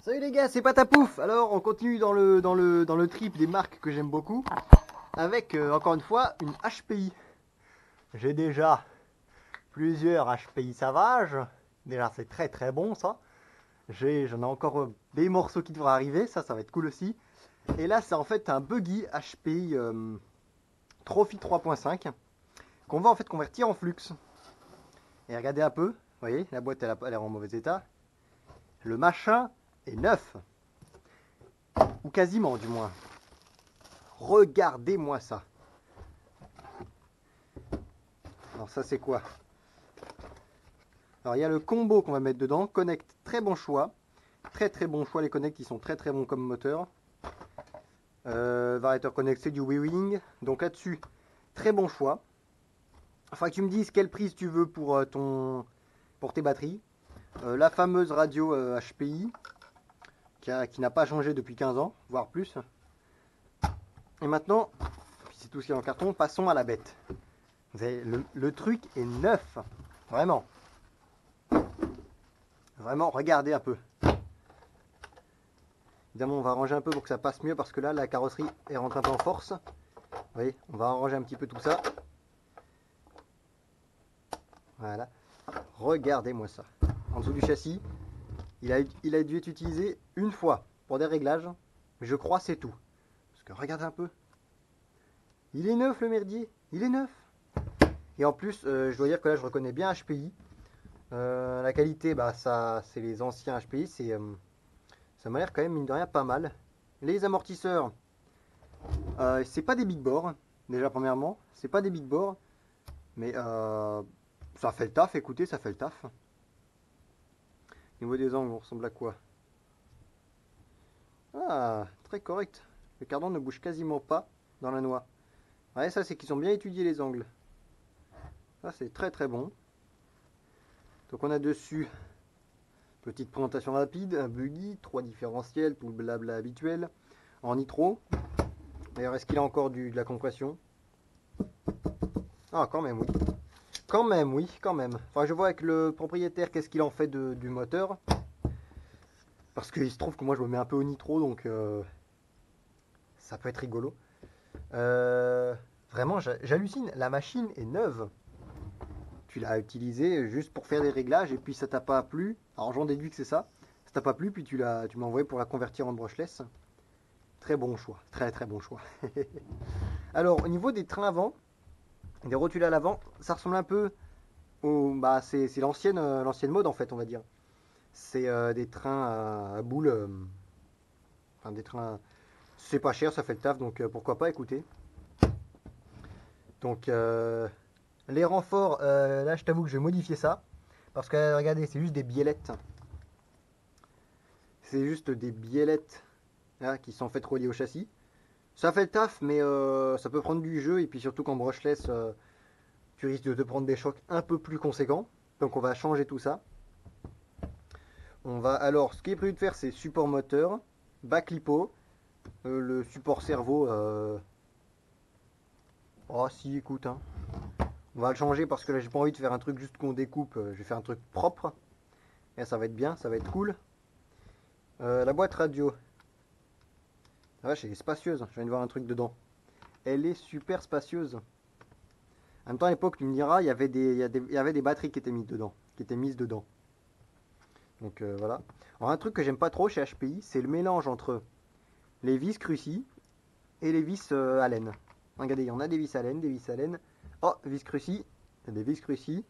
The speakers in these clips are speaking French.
Salut les gars, c'est Patapouf. Alors on continue dans le trip des marques que j'aime beaucoup avec encore une fois une HPI. J'ai déjà plusieurs HPI Savage. Déjà c'est très très bon ça. J'en ai encore des morceaux qui devraient arriver, ça va être cool aussi. Et là c'est en fait un buggy HPI Trophy 3.5 qu'on va en fait convertir en flux. Et regardez un peu, vous voyez, la boîte elle est en mauvais état. Le machin est neuf. Ou quasiment du moins. Regardez-moi ça. Alors ça c'est quoi? Alors il y a le combo qu'on va mettre dedans. Connect, très bon choix. Très très bon choix, les Connect ils sont très très bons comme moteur. Variateur Connect c'est du WeWing. Donc là-dessus, très bon choix. Enfin que tu me dises quelle prise tu veux pour, pour tes batteries. La fameuse radio HPI qui n'a pas changé depuis 15 ans, voire plus. Et maintenant, c'est tout ce qui est en carton, passons à la bête. Vous avez, le truc est neuf, vraiment. Vraiment, regardez un peu. Évidemment, on va arranger un peu pour que ça passe mieux parce que là, la carrosserie est rentrée un peu en force. Vous voyez, on va arranger un petit peu tout ça. Voilà. Regardez-moi ça. En dessous du châssis, il a dû être utilisé une fois pour des réglages. Mais je crois c'est tout. Parce que regardez un peu. Il est neuf le merdier. Il est neuf. Et en plus, je dois dire que là, je reconnais bien HPI. La qualité, bah, ça, c'est les anciens HPI. Ça m'a l'air quand même, mine de rien, pas mal. Les amortisseurs, c'est pas des big bore. Déjà, premièrement, c'est pas des big bore. Mais ça fait le taf, écoutez, ça fait le taf. Au niveau des angles, on ressemble à quoi? Ah, très correct. Le cardan ne bouge quasiment pas dans la noix. Ouais, ça, c'est qu'ils ont bien étudié les angles. Ça, c'est très très bon. Donc, on a dessus, petite présentation rapide, un buggy, 3 différentiels, tout le blabla habituel, en nitro. D'ailleurs, est-ce qu'il a encore de la compression? Ah, quand même, oui. Quand même, oui, quand même. Enfin, je vois avec le propriétaire qu'est-ce qu'il en fait du moteur. Parce qu'il se trouve que moi, je me mets un peu au nitro, donc ça peut être rigolo. Vraiment, j'hallucine. La machine est neuve. Tu l'as utilisée juste pour faire des réglages et puis ça t'a pas plu. Alors, j'en déduis que c'est ça. Ça t'a pas plu, puis tu m'as envoyé pour la convertir en brushless. Très bon choix. Très, très bon choix. Alors, au niveau des trains avant, des rotules à l'avant, ça ressemble un peu bah, c'est l'ancienne mode en fait, on va dire. C'est des trains à boules, enfin des trains. C'est pas cher, ça fait le taf, donc pourquoi pas, écoutez. Donc les renforts, là je t'avoue que je vais modifier ça. Parce que regardez, c'est juste des biellettes. C'est juste des biellettes là, qui sont faites reliées au châssis. Ça fait le taf, mais ça peut prendre du jeu. Et puis surtout qu'en brushless, tu risques de te prendre des chocs un peu plus conséquents. Donc on va changer tout ça. On va alors, ce qui est prévu de faire, c'est support moteur, bac lipo, le support cerveau. Oh si, écoute, hein. On va le changer parce que là j'ai pas envie de faire un truc juste qu'on découpe. Je vais faire un truc propre. Et ça va être bien, ça va être cool. La boîte radio. La vache, elle est spacieuse. Je viens de voir un truc dedans. Elle est super spacieuse. En même temps, à l'époque, tu me diras, il y avait des batteries qui étaient mises dedans. Donc voilà. Alors un truc que j'aime pas trop chez HPI, c'est le mélange entre les vis Cruci et les vis Allen. Regardez, il y en a des vis Allen, des vis Allen. Oh, vis Cruci, des vis Cruci.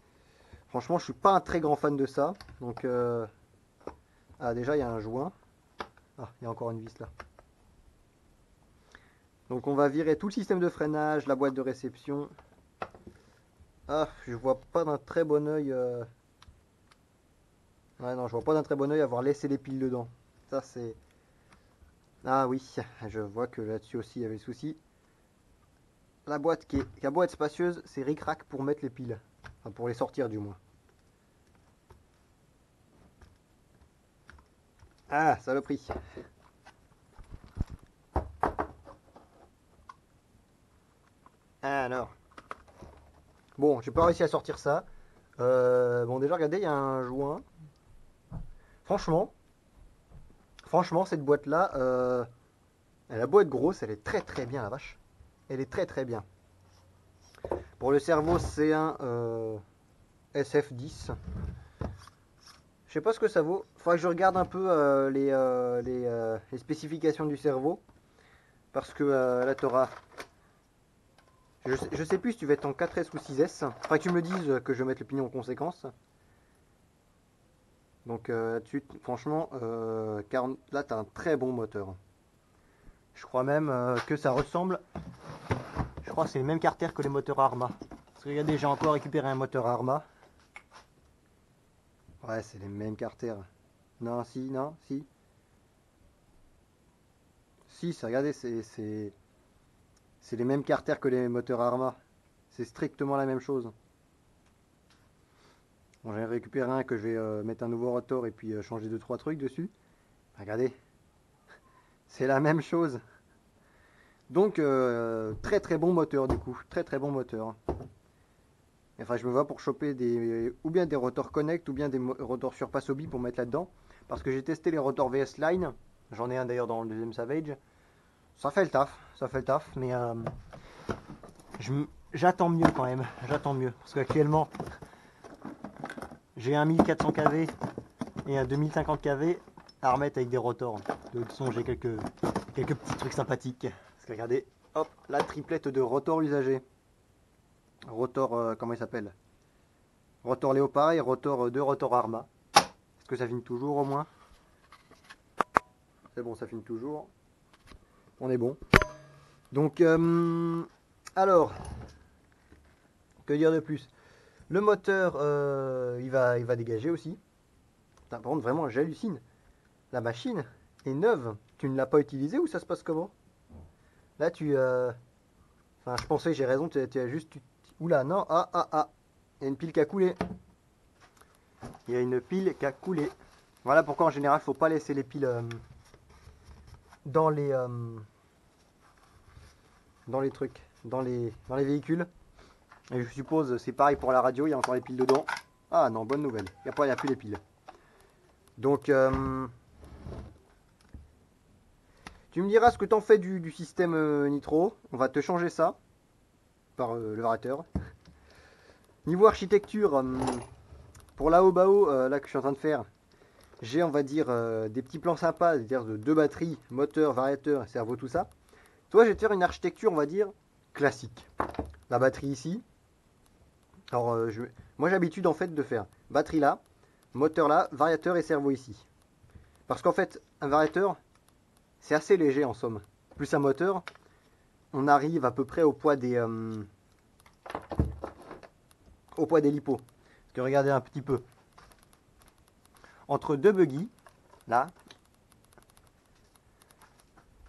Franchement, je suis pas un très grand fan de ça. Donc, ah, déjà, il y a un joint. Ah, il y a encore une vis là. Donc, on va virer tout le système de freinage, la boîte de réception. Ah, je vois pas d'un très bon oeil. Ouais, non, je vois pas d'un très bon oeil avoir laissé les piles dedans. Ça, c'est. Ah oui, je vois que là-dessus aussi il y avait le souci. La boîte qui a beau être spacieuse, c'est ric-rac pour mettre les piles. Enfin, pour les sortir du moins. Ah, saloperie. Alors. Bon, j'ai pas réussi à sortir ça. Bon, déjà, regardez, il y a un joint. Franchement, Franchement, cette boîte-là, elle a beau être grosse, elle est très très bien, la vache. Elle est très très bien. Pour le cerveau, c'est un SF10. Je sais pas ce que ça vaut. Faudrait que je regarde un peu les spécifications du cerveau. Parce que là, tu auras. Je sais plus si tu vas être en 4S ou 6S. Faudrait que tu me dises que je mette le pignon en conséquence. Donc là-dessus, franchement, là, tu as un très bon moteur. Je crois même que ça ressemble. Je crois que c'est les mêmes carters que les moteurs Arma. Parce que regardez, j'ai encore récupéré un moteur Arma. Ouais, c'est les mêmes carters. Non, si, non, si. Si, regardez, c'est les mêmes carters que les moteurs Arma. C'est strictement la même chose. Bon, j'ai récupéré un que je vais mettre un nouveau rotor et puis changer 2-3 trucs dessus. Regardez, c'est la même chose. Donc, très très bon moteur du coup. Très très bon moteur. Enfin, je me vois pour choper ou bien des rotors Connect ou bien des rotors Surpass Hobby pour mettre là-dedans. Parce que j'ai testé les rotors VS Line. J'en ai un d'ailleurs dans le deuxième Savage. Ça fait le taf, mais j'attends mieux quand même. J'attends mieux. Parce qu'actuellement, j'ai un 1400 kV et un 2050 kV à remettre avec des rotors. De toute façon, j'ai quelques petits trucs sympathiques. Parce que regardez, hop, la triplette de rotors usagés. Rotor, comment il s'appelle? Rotor Léopard et rotor 2 rotor Arma. Est-ce que ça filme toujours au moins? C'est bon, ça filme toujours. On est bon. Donc, alors, que dire de plus? Le moteur, il va dégager aussi. Putain, par contre, vraiment, j'hallucine. La machine est neuve. Tu ne l'as pas utilisée ou ça se passe comment? Là, enfin, je pensais, j'ai raison, tu as juste... Oula, non, ah. Il y a une pile qui a coulé. Il y a une pile qui a coulé. Voilà pourquoi en général, il ne faut pas laisser les piles dans les trucs, dans les véhicules. Et je suppose c'est pareil pour la radio, il y a encore les piles dedans. Ah non, bonne nouvelle, il n'y a plus les piles. Donc, tu me diras ce que tu en fais du système nitro. On va te changer ça par le variateur. Niveau architecture, pour la Haut-Bao, là que je suis en train de faire, j'ai on va dire des petits plans sympas, c'est-à-dire de 2 batteries, moteur, variateur, cerveau, tout ça. Toi, je vais te faire une architecture, on va dire, classique. La batterie ici. Alors, moi j'ai l'habitude en fait de faire batterie là, moteur là, variateur et cerveau ici. Parce qu'en fait, un variateur, c'est assez léger en somme. Plus un moteur, on arrive à peu près au poids des lipos. Parce que regardez un petit peu. Entre deux buggy, là,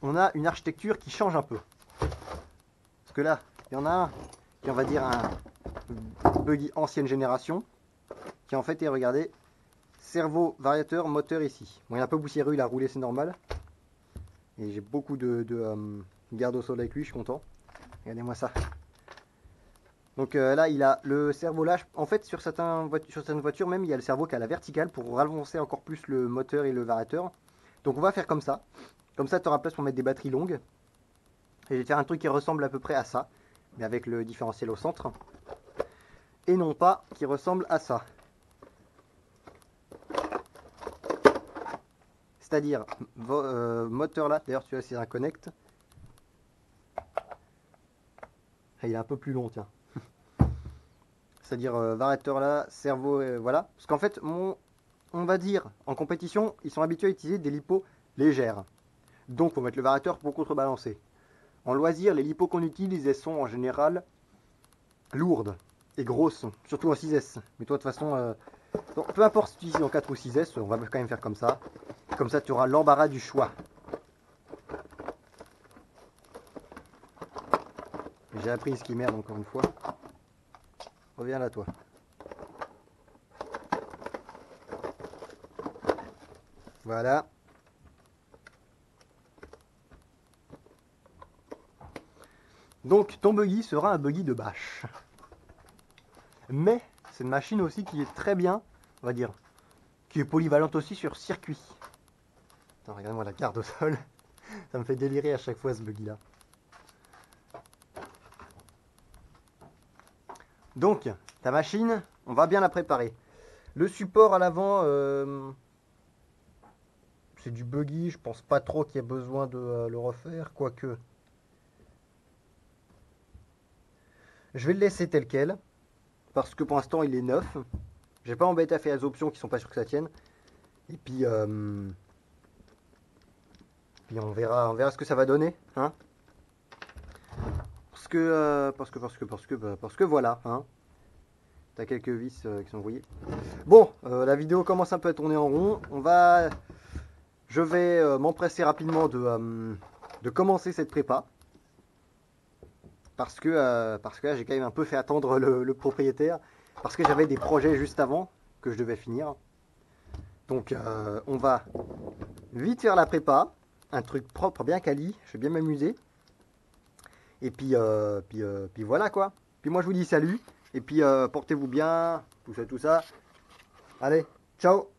on a une architecture qui change un peu. Parce que là, il y en a un qui on va dire un buggy ancienne génération, qui en fait est, regardez, cerveau, variateur, moteur ici. Bon, il est un peu poussiéreux, il a roulé, c'est normal. Et j'ai beaucoup de garde au sol avec lui, je suis content. Regardez-moi ça. Donc là, il a le cerveau là. En fait, sur certaines voitures, même, il y a le cerveau qui a la verticale pour rallonger encore plus le moteur et le variateur. Donc on va faire comme ça. Comme ça, tu auras place pour mettre des batteries longues. Et je vais faire un truc qui ressemble à peu près à ça, mais avec le différentiel au centre. Et non pas qui ressemble à ça. C'est-à-dire, moteur là, d'ailleurs celui-là c'est un connect. Ah, il est un peu plus long, tiens. C'est-à-dire variateur là, cerveau, voilà. Parce qu'en fait, on va dire, en compétition, ils sont habitués à utiliser des lipos légères. Donc, il faut mettre le variateur pour contrebalancer. En loisir, les lipos qu'on utilise, elles sont en général lourdes et grosses, surtout en 6S. Mais toi, de toute façon, bon, peu importe si tu utilises en 4 ou 6S, on va quand même faire comme ça. Comme ça, tu auras l'embarras du choix. J'ai appris ce qui merde encore une fois. Reviens là, toi. Voilà. Donc, ton buggy sera un buggy de bâche. Mais, c'est une machine aussi qui est très bien, on va dire, qui est polyvalente aussi sur circuit. Attends, regardez-moi la garde au sol. Ça me fait délirer à chaque fois ce buggy là. Donc, ta machine, on va bien la préparer. Le support à l'avant, c'est du buggy, je pense pas trop qu'il y ait besoin de le refaire, quoique. Je vais le laisser tel quel, parce que pour l'instant il est neuf. J'ai pas embêté à faire les options qui sont pas sûres que ça tienne. Et puis on verra ce que ça va donner, hein. Parce que voilà, hein. T'as quelques vis qui sont envoyées. Bon, la vidéo commence un peu à tourner en rond. Je vais m'empresser rapidement de commencer cette prépa. Parce que là, j'ai quand même un peu fait attendre le propriétaire. Parce que j'avais des projets juste avant que je devais finir. Donc, on va vite faire la prépa. Un truc propre, bien quali. Je vais bien m'amuser. Et puis voilà quoi. Puis moi, je vous dis salut. Et puis, portez-vous bien. Tout ça, tout ça. Allez, ciao!